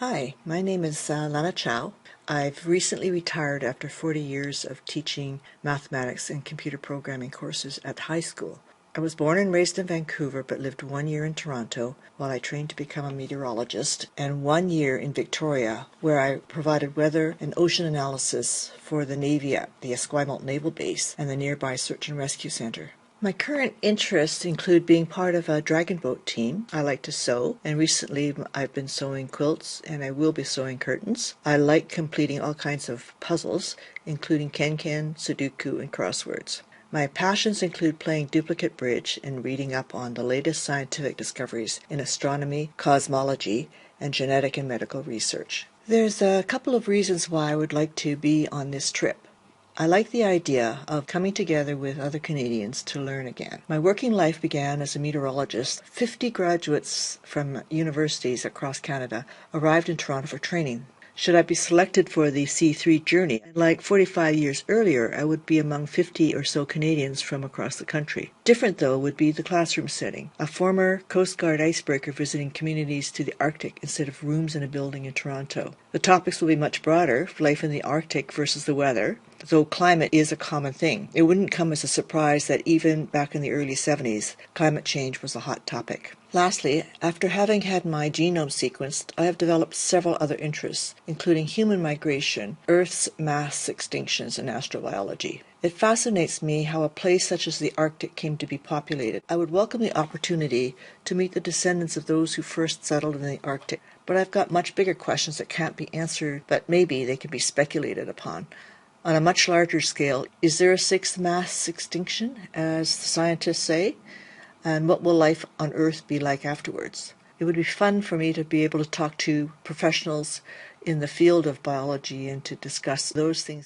Hi, my name is Lana Chow. I've recently retired after 40 years of teaching mathematics and computer programming courses at high school. I was born and raised in Vancouver but lived 1 year in Toronto while I trained to become a meteorologist, and 1 year in Victoria where I provided weather and ocean analysis for the Navy at the Esquimalt Naval Base and the nearby Search and Rescue Centre. My current interests include being part of a dragon boat team. I like to sew, and recently I've been sewing quilts and I will be sewing curtains. I like completing all kinds of puzzles, including Ken-Ken, Sudoku, and crosswords. My passions include playing duplicate bridge and reading up on the latest scientific discoveries in astronomy, cosmology, and genetic and medical research. There's a couple of reasons why I would like to be on this trip. I like the idea of coming together with other Canadians to learn again. My working life began as a meteorologist. 50 graduates from universities across Canada arrived in Toronto for training. Should I be selected for the C3 journey, like 45 years earlier, I would be among 50 or so Canadians from across the country. Different, though, would be the classroom setting. A former Coast Guard icebreaker visiting communities to the Arctic instead of rooms in a building in Toronto. The topics will be much broader: life in the Arctic versus the weather, though climate is a common thing. It wouldn't come as a surprise that even back in the early 70s, climate change was a hot topic. Lastly, after having had my genome sequenced, I have developed several other interests, including human migration, Earth's mass extinctions, and astrobiology. It fascinates me how a place such as the Arctic came to be populated. I would welcome the opportunity to meet the descendants of those who first settled in the Arctic, but I've got much bigger questions that can't be answered, but maybe they can be speculated upon. On a much larger scale, is there a sixth mass extinction, as the scientists say? And what will life on Earth be like afterwards? It would be fun for me to be able to talk to professionals in the field of biology and to discuss those things.